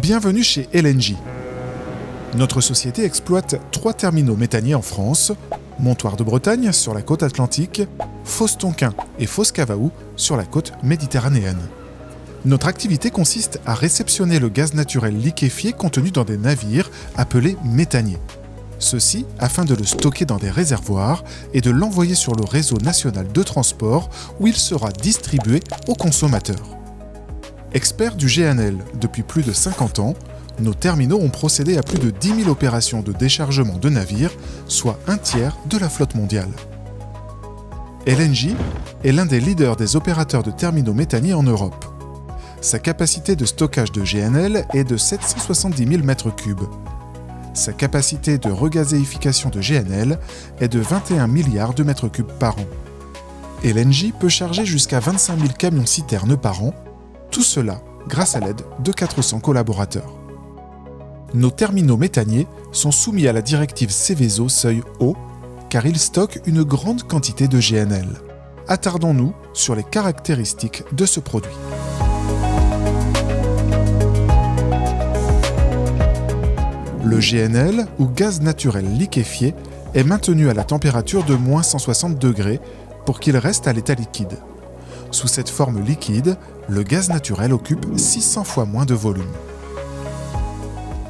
Bienvenue chez LNG. Notre société exploite 3 terminaux méthaniers en France, Montoire de Bretagne sur la côte atlantique, Fos-Tonquin et Fos-Cavaou sur la côte méditerranéenne. Notre activité consiste à réceptionner le gaz naturel liquéfié contenu dans des navires appelés méthaniers. Ceci afin de le stocker dans des réservoirs et de l'envoyer sur le réseau national de transport où il sera distribué aux consommateurs. Experts du GNL depuis plus de 50 ans, nos terminaux ont procédé à plus de 10 000 opérations de déchargement de navires, soit un tiers de la flotte mondiale. LNG est l'un des leaders des opérateurs de terminaux méthaniers en Europe. Sa capacité de stockage de GNL est de 770 000 m3. Sa capacité de regazéification de GNL est de 21 milliards de mètres cubes par an. LNG peut charger jusqu'à 25 000 camions-citernes par an, tout cela grâce à l'aide de 400 collaborateurs. Nos terminaux méthaniers sont soumis à la directive Seveso seuil haut, car ils stockent une grande quantité de GNL. Attardons-nous sur les caractéristiques de ce produit. Le GNL, ou gaz naturel liquéfié, est maintenu à la température de moins 160 degrés pour qu'il reste à l'état liquide. Sous cette forme liquide, le gaz naturel occupe 600 fois moins de volume.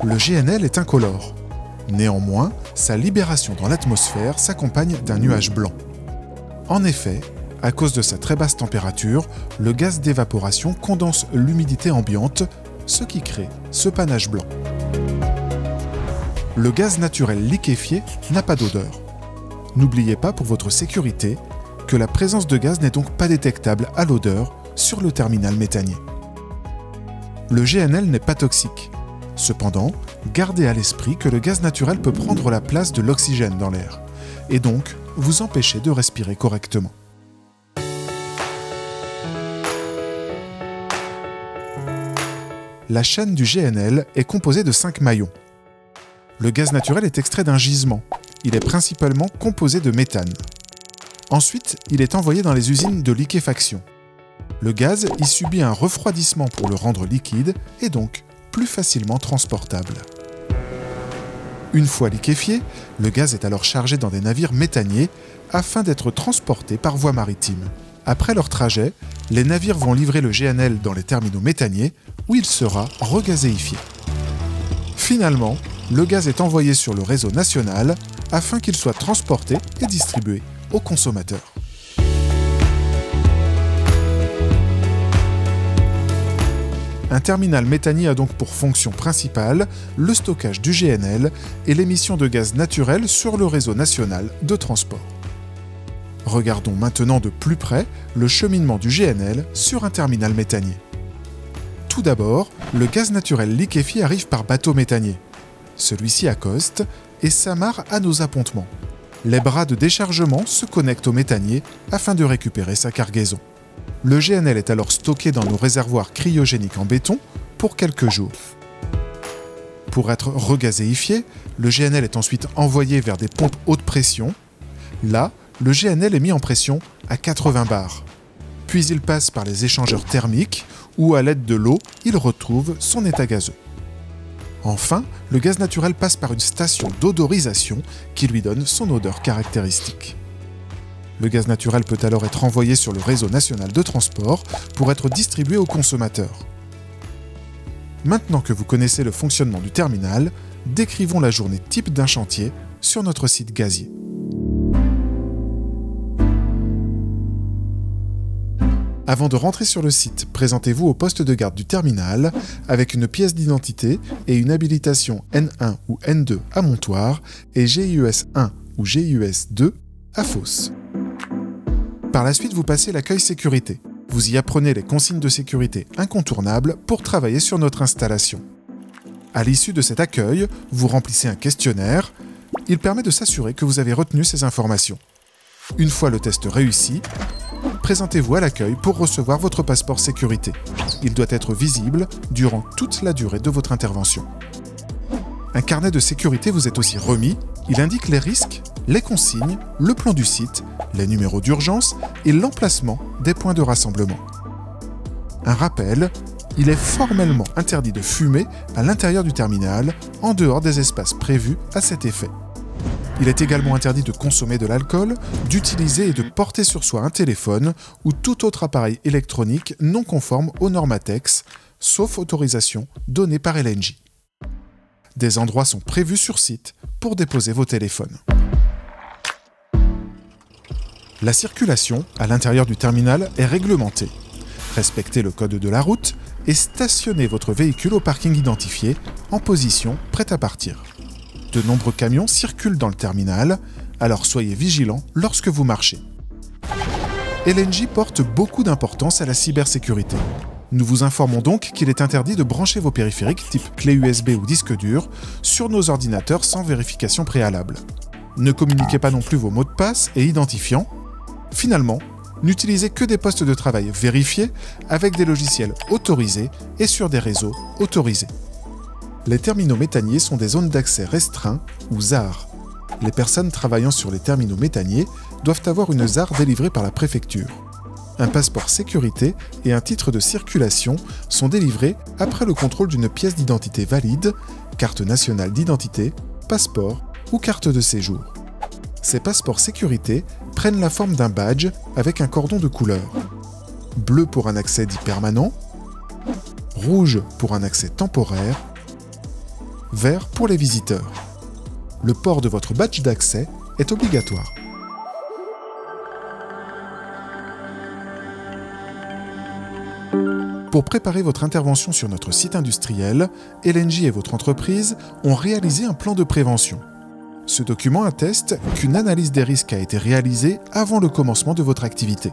Le GNL est incolore. Néanmoins, sa libération dans l'atmosphère s'accompagne d'un nuage blanc. En effet, à cause de sa très basse température, le gaz d'évaporation condense l'humidité ambiante, ce qui crée ce panache blanc. Le gaz naturel liquéfié n'a pas d'odeur. N'oubliez pas pour votre sécurité que la présence de gaz n'est donc pas détectable à l'odeur sur le terminal méthanier. Le GNL n'est pas toxique. Cependant, gardez à l'esprit que le gaz naturel peut prendre la place de l'oxygène dans l'air, et donc vous empêcher de respirer correctement. La chaîne du GNL est composée de 5 maillons. Le gaz naturel est extrait d'un gisement. Il est principalement composé de méthane. Ensuite, il est envoyé dans les usines de liquéfaction. Le gaz y subit un refroidissement pour le rendre liquide et donc plus facilement transportable. Une fois liquéfié, le gaz est alors chargé dans des navires méthaniers afin d'être transporté par voie maritime. Après leur trajet, les navires vont livrer le GNL dans les terminaux méthaniers où il sera regazéifié. Finalement, le gaz est envoyé sur le réseau national afin qu'il soit transporté et distribué aux consommateurs. Un terminal méthanier a donc pour fonction principale le stockage du GNL et l'émission de gaz naturel sur le réseau national de transport. Regardons maintenant de plus près le cheminement du GNL sur un terminal méthanier. Tout d'abord, le gaz naturel liquéfié arrive par bateau méthanier. Celui-ci accoste et s'amarre à nos appontements. Les bras de déchargement se connectent au méthanier afin de récupérer sa cargaison. Le GNL est alors stocké dans nos réservoirs cryogéniques en béton pour quelques jours. Pour être regazéifié, le GNL est ensuite envoyé vers des pompes haute pression. Là, le GNL est mis en pression à 80 bars. Puis il passe par les échangeurs thermiques où, à l'aide de l'eau, il retrouve son état gazeux. Enfin, le gaz naturel passe par une station d'odorisation qui lui donne son odeur caractéristique. Le gaz naturel peut alors être envoyé sur le réseau national de transport pour être distribué aux consommateurs. Maintenant que vous connaissez le fonctionnement du terminal, décrivons la journée type d'un chantier sur notre site gazier. Avant de rentrer sur le site, présentez-vous au poste de garde du terminal avec une pièce d'identité et une habilitation N1 ou N2 à Montoire et GIES 1 ou GIES 2 à Fos. Par la suite, vous passez l'accueil sécurité. Vous y apprenez les consignes de sécurité incontournables pour travailler sur notre installation. À l'issue de cet accueil, vous remplissez un questionnaire. Il permet de s'assurer que vous avez retenu ces informations. Une fois le test réussi, présentez-vous à l'accueil pour recevoir votre passeport sécurité. Il doit être visible durant toute la durée de votre intervention. Un carnet de sécurité vous est aussi remis. Il indique les risques, les consignes, le plan du site, les numéros d'urgence et l'emplacement des points de rassemblement. Un rappel, il est formellement interdit de fumer à l'intérieur du terminal, en dehors des espaces prévus à cet effet. Il est également interdit de consommer de l'alcool, d'utiliser et de porter sur soi un téléphone ou tout autre appareil électronique non conforme aux normes ATEX, sauf autorisation donnée par LNJ. Des endroits sont prévus sur site pour déposer vos téléphones. La circulation à l'intérieur du terminal est réglementée. Respectez le code de la route et stationnez votre véhicule au parking identifié, en position prête à partir. De nombreux camions circulent dans le terminal, alors soyez vigilants lorsque vous marchez. LNJ porte beaucoup d'importance à la cybersécurité. Nous vous informons donc qu'il est interdit de brancher vos périphériques type clé USB ou disque dur sur nos ordinateurs sans vérification préalable. Ne communiquez pas non plus vos mots de passe et identifiants. Finalement, n'utilisez que des postes de travail vérifiés avec des logiciels autorisés et sur des réseaux autorisés. Les terminaux méthaniers sont des zones d'accès restreints ou ZAR. Les personnes travaillant sur les terminaux méthaniers doivent avoir une ZAR délivrée par la préfecture. Un passeport sécurité et un titre de circulation sont délivrés après le contrôle d'une pièce d'identité valide, carte nationale d'identité, passeport ou carte de séjour. Ces passeports sécurité prennent la forme d'un badge avec un cordon de couleur. Bleu pour un accès dit permanent, rouge pour un accès temporaire, vert pour les visiteurs. Le port de votre badge d'accès est obligatoire. Pour préparer votre intervention sur notre site industriel, LNJ et votre entreprise ont réalisé un plan de prévention. Ce document atteste qu'une analyse des risques a été réalisée avant le commencement de votre activité.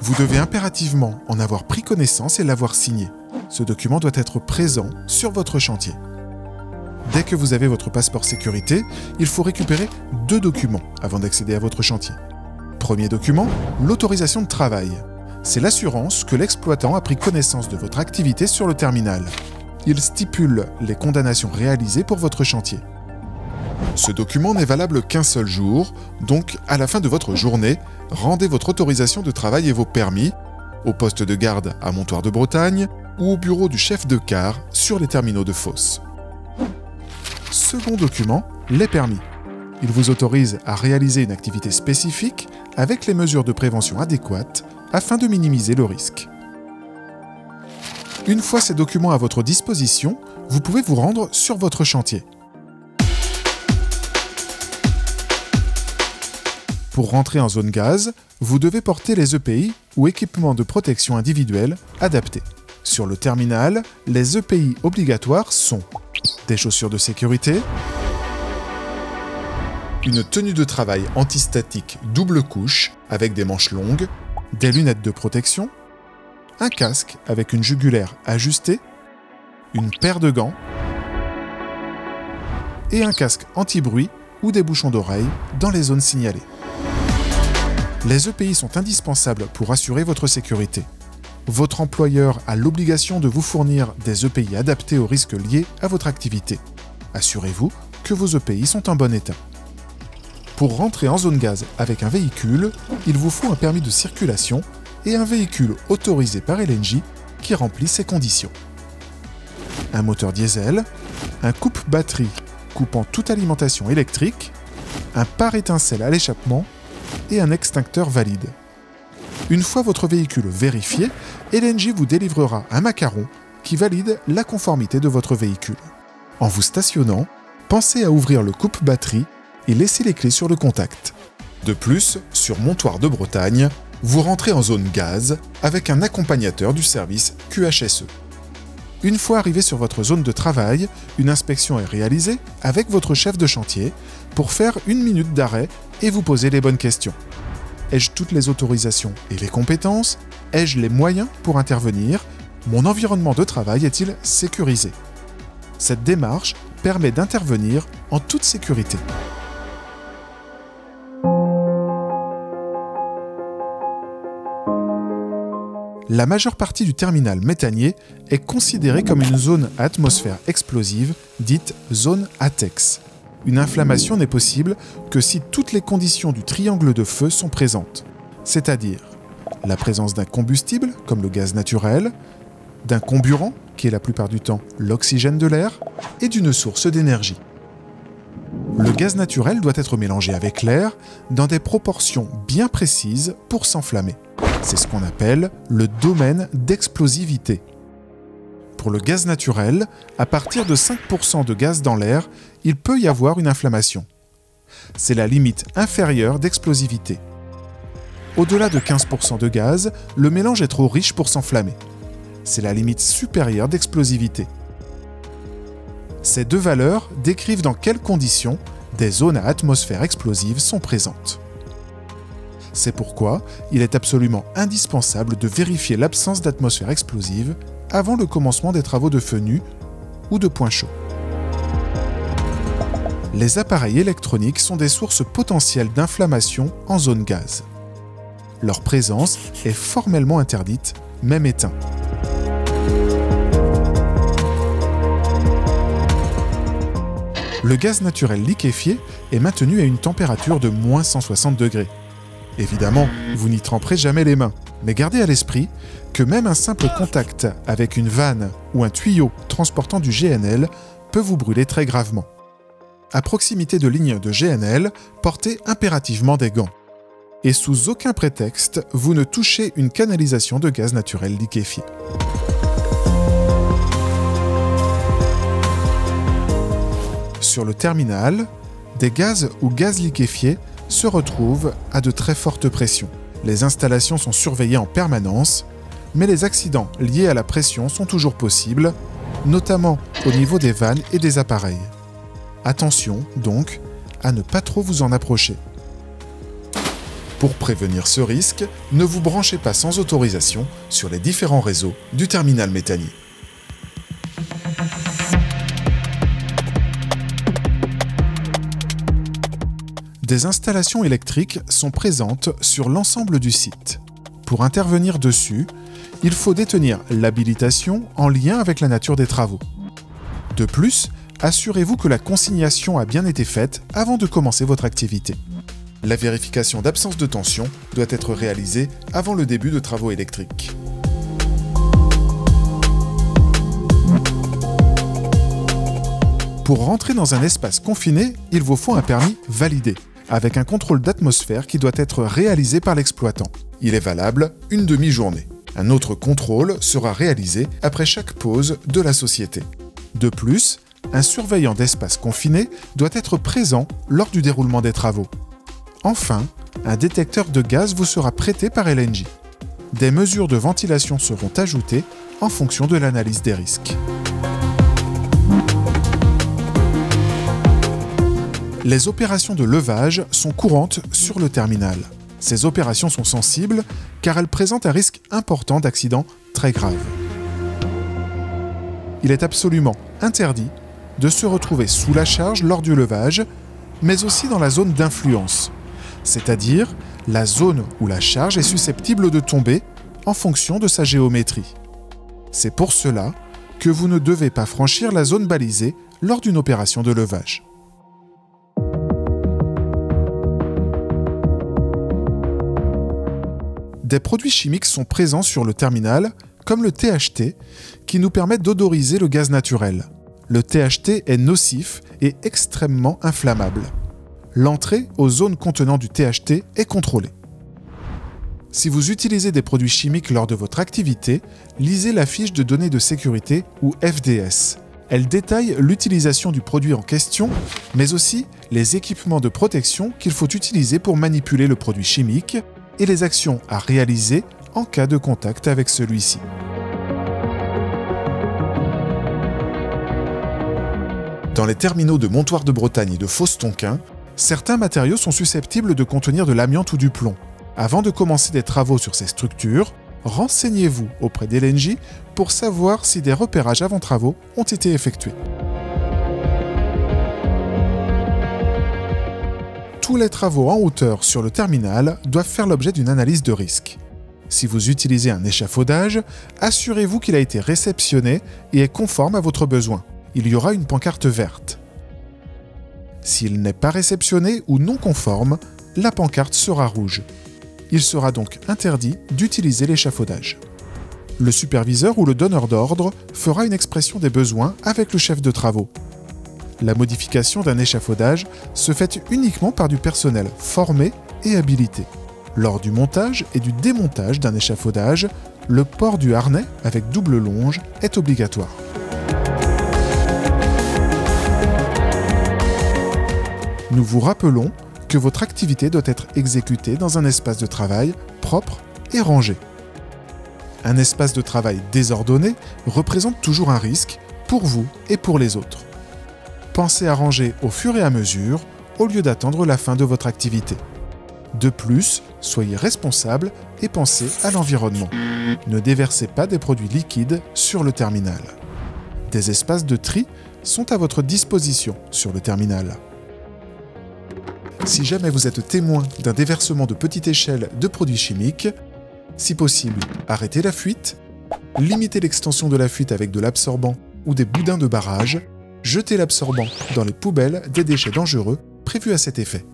Vous devez impérativement en avoir pris connaissance et l'avoir signé. Ce document doit être présent sur votre chantier. Dès que vous avez votre passeport sécurité, il faut récupérer 2 documents avant d'accéder à votre chantier. Premier document, l'autorisation de travail. C'est l'assurance que l'exploitant a pris connaissance de votre activité sur le terminal. Il stipule les condamnations réalisées pour votre chantier. Ce document n'est valable qu'un seul jour, donc à la fin de votre journée, rendez votre autorisation de travail et vos permis au poste de garde à Montoire de Bretagne ou au bureau du chef de car sur les terminaux de Fos. Second document, les permis. Il vous autorise à réaliser une activité spécifique avec les mesures de prévention adéquates afin de minimiser le risque. Une fois ces documents à votre disposition, vous pouvez vous rendre sur votre chantier. Pour rentrer en zone gaz, vous devez porter les EPI ou équipements de protection individuelle adaptés. Sur le terminal, les EPI obligatoires sont des chaussures de sécurité, une tenue de travail antistatique double couche avec des manches longues, des lunettes de protection, un casque avec une jugulaire ajustée, une paire de gants et un casque anti-bruit ou des bouchons d'oreille dans les zones signalées. Les EPI sont indispensables pour assurer votre sécurité. Votre employeur a l'obligation de vous fournir des EPI adaptés aux risques liés à votre activité. Assurez-vous que vos EPI sont en bon état. Pour rentrer en zone gaz avec un véhicule, il vous faut un permis de circulation et un véhicule autorisé par LNJ qui remplit ces conditions. Un moteur diesel, un coupe-batterie coupant toute alimentation électrique, un pare-étincelle à l'échappement et un extincteur valide. Une fois votre véhicule vérifié, LNJ vous délivrera un macaron qui valide la conformité de votre véhicule. En vous stationnant, pensez à ouvrir le coupe-batterie et laissez les clés sur le contact. De plus, sur Montoire de Bretagne, vous rentrez en zone gaz avec un accompagnateur du service QHSE. Une fois arrivé sur votre zone de travail, une inspection est réalisée avec votre chef de chantier pour faire 1 minute d'arrêt et vous poser les bonnes questions. Ai-je toutes les autorisations et les compétences? Ai-je les moyens pour intervenir? Mon environnement de travail est-il sécurisé? Cette démarche permet d'intervenir en toute sécurité. La majeure partie du terminal méthanier est considérée comme une zone à atmosphère explosive, dite zone ATEX. Une inflammation n'est possible que si toutes les conditions du triangle de feu sont présentes, c'est-à-dire la présence d'un combustible, comme le gaz naturel, d'un comburant, qui est la plupart du temps l'oxygène de l'air, et d'une source d'énergie. Le gaz naturel doit être mélangé avec l'air dans des proportions bien précises pour s'enflammer. C'est ce qu'on appelle le domaine d'explosivité. Pour le gaz naturel, à partir de 5% de gaz dans l'air, il peut y avoir une inflammation. C'est la limite inférieure d'explosivité. Au-delà de 15% de gaz, le mélange est trop riche pour s'enflammer. C'est la limite supérieure d'explosivité. Ces deux valeurs décrivent dans quelles conditions des zones à atmosphère explosive sont présentes. C'est pourquoi il est absolument indispensable de vérifier l'absence d'atmosphère explosive avant le commencement des travaux de feu nu ou de point chaud. Les appareils électroniques sont des sources potentielles d'inflammation en zone gaz. Leur présence est formellement interdite, même éteint. Le gaz naturel liquéfié est maintenu à une température de moins 160 degrés. Évidemment, vous n'y tremperez jamais les mains, mais gardez à l'esprit que même un simple contact avec une vanne ou un tuyau transportant du GNL peut vous brûler très gravement. À proximité de lignes de GNL, portez impérativement des gants. Et sous aucun prétexte, vous ne touchez une canalisation de gaz naturel liquéfié. Sur le terminal, des gaz ou gaz liquéfiés se retrouvent à de très fortes pressions. Les installations sont surveillées en permanence, mais les accidents liés à la pression sont toujours possibles, notamment au niveau des vannes et des appareils. Attention, donc, à ne pas trop vous en approcher. Pour prévenir ce risque, ne vous branchez pas sans autorisation sur les différents réseaux du terminal méthanier. Des installations électriques sont présentes sur l'ensemble du site. Pour intervenir dessus, il faut détenir l'habilitation en lien avec la nature des travaux. De plus, assurez-vous que la consignation a bien été faite avant de commencer votre activité. La vérification d'absence de tension doit être réalisée avant le début de travaux électriques. Pour rentrer dans un espace confiné, il vous faut un permis validé, avec un contrôle d'atmosphère qui doit être réalisé par l'exploitant. Il est valable une demi-journée. Un autre contrôle sera réalisé après chaque pause de la société. De plus, un surveillant d'espace confiné doit être présent lors du déroulement des travaux. Enfin, un détecteur de gaz vous sera prêté par LNJ. Des mesures de ventilation seront ajoutées en fonction de l'analyse des risques. Les opérations de levage sont courantes sur le terminal. Ces opérations sont sensibles car elles présentent un risque important d'accident très grave. Il est absolument interdit de se retrouver sous la charge lors du levage, mais aussi dans la zone d'influence, c'est-à-dire la zone où la charge est susceptible de tomber en fonction de sa géométrie. C'est pour cela que vous ne devez pas franchir la zone balisée lors d'une opération de levage. Des produits chimiques sont présents sur le terminal, comme le THT, qui nous permet d'odoriser le gaz naturel. Le THT est nocif et extrêmement inflammable. L'entrée aux zones contenant du THT est contrôlée. Si vous utilisez des produits chimiques lors de votre activité, lisez la fiche de données de sécurité ou FDS. Elle détaille l'utilisation du produit en question, mais aussi les équipements de protection qu'il faut utiliser pour manipuler le produit chimique et les actions à réaliser en cas de contact avec celui-ci. Dans les terminaux de Montoire de Bretagne et de Fos-Tonquin, certains matériaux sont susceptibles de contenir de l'amiante ou du plomb. Avant de commencer des travaux sur ces structures, renseignez-vous auprès d'LNJ pour savoir si des repérages avant travaux ont été effectués. Tous les travaux en hauteur sur le terminal doivent faire l'objet d'une analyse de risque. Si vous utilisez un échafaudage, assurez-vous qu'il a été réceptionné et est conforme à votre besoin. Il y aura une pancarte verte. S'il n'est pas réceptionné ou non conforme, la pancarte sera rouge. Il sera donc interdit d'utiliser l'échafaudage. Le superviseur ou le donneur d'ordre fera une expression des besoins avec le chef de travaux. La modification d'un échafaudage se fait uniquement par du personnel formé et habilité. Lors du montage et du démontage d'un échafaudage, le port du harnais avec double longe est obligatoire. Nous vous rappelons que votre activité doit être exécutée dans un espace de travail propre et rangé. Un espace de travail désordonné représente toujours un risque pour vous et pour les autres. Pensez à ranger au fur et à mesure au lieu d'attendre la fin de votre activité. De plus, soyez responsable et pensez à l'environnement. Ne déversez pas des produits liquides sur le terminal. Des espaces de tri sont à votre disposition sur le terminal. Si jamais vous êtes témoin d'un déversement de petite échelle de produits chimiques, si possible, arrêtez la fuite, limitez l'extension de la fuite avec de l'absorbant ou des boudins de barrage, jetez l'absorbant dans les poubelles des déchets dangereux prévus à cet effet.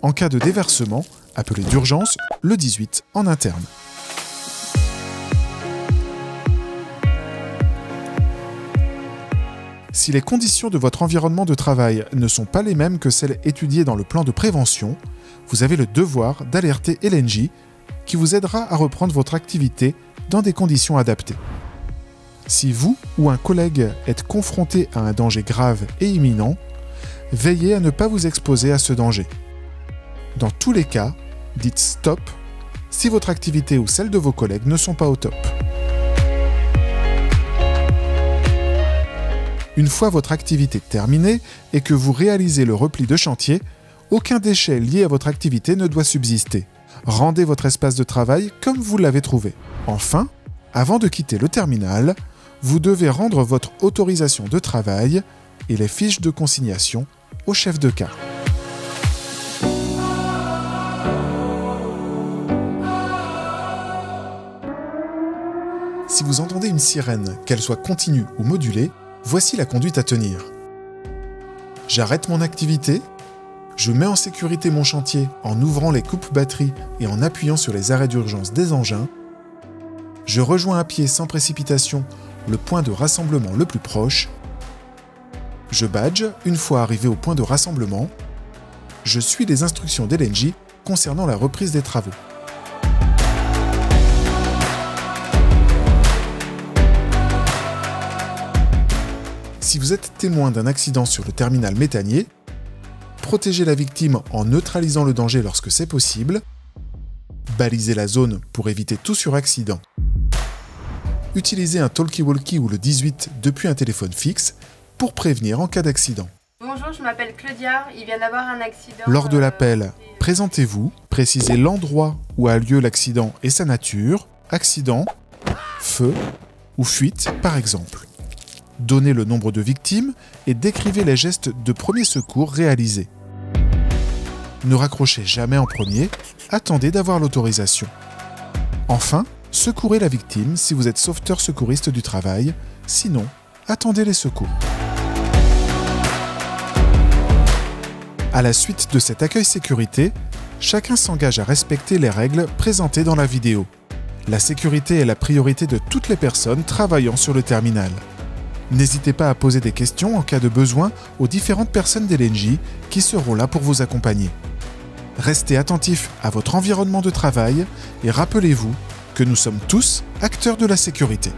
En cas de déversement, appelez d'urgence le 18 en interne. Si les conditions de votre environnement de travail ne sont pas les mêmes que celles étudiées dans le plan de prévention, vous avez le devoir d'alerter LNJ qui vous aidera à reprendre votre activité dans des conditions adaptées. Si vous ou un collègue êtes confronté à un danger grave et imminent, veillez à ne pas vous exposer à ce danger. Dans tous les cas, dites stop si votre activité ou celle de vos collègues ne sont pas au top. Une fois votre activité terminée et que vous réalisez le repli de chantier, aucun déchet lié à votre activité ne doit subsister. Rendez votre espace de travail comme vous l'avez trouvé. Enfin, avant de quitter le terminal, vous devez rendre votre autorisation de travail et les fiches de consignation au chef de car. Si vous entendez une sirène, qu'elle soit continue ou modulée, voici la conduite à tenir. J'arrête mon activité, je mets en sécurité mon chantier en ouvrant les coupes batteries et en appuyant sur les arrêts d'urgence des engins. Je rejoins à pied sans précipitation le point de rassemblement le plus proche. Je badge une fois arrivé au point de rassemblement. Je suis les instructions d'LNJ concernant la reprise des travaux. Si vous êtes témoin d'un accident sur le terminal méthanier, protégez la victime en neutralisant le danger lorsque c'est possible, balisez la zone pour éviter tout suraccident. Utilisez un talkie-walkie ou le 18 depuis un téléphone fixe pour prévenir en cas d'accident. Bonjour, je m'appelle Claudia, il vient d'avoir un accident. Lors de l'appel, présentez-vous, précisez l'endroit où a lieu l'accident et sa nature, accident, feu ou fuite par exemple. Donnez le nombre de victimes et décrivez les gestes de premier secours réalisés. Ne raccrochez jamais en premier, attendez d'avoir l'autorisation. Enfin, secourez la victime si vous êtes sauveteur secouriste du travail, sinon, attendez les secours. À la suite de cet accueil sécurité, chacun s'engage à respecter les règles présentées dans la vidéo. La sécurité est la priorité de toutes les personnes travaillant sur le terminal. N'hésitez pas à poser des questions en cas de besoin aux différentes personnes d'LNJ qui seront là pour vous accompagner. Restez attentifs à votre environnement de travail et rappelez-vous que nous sommes tous acteurs de la sécurité.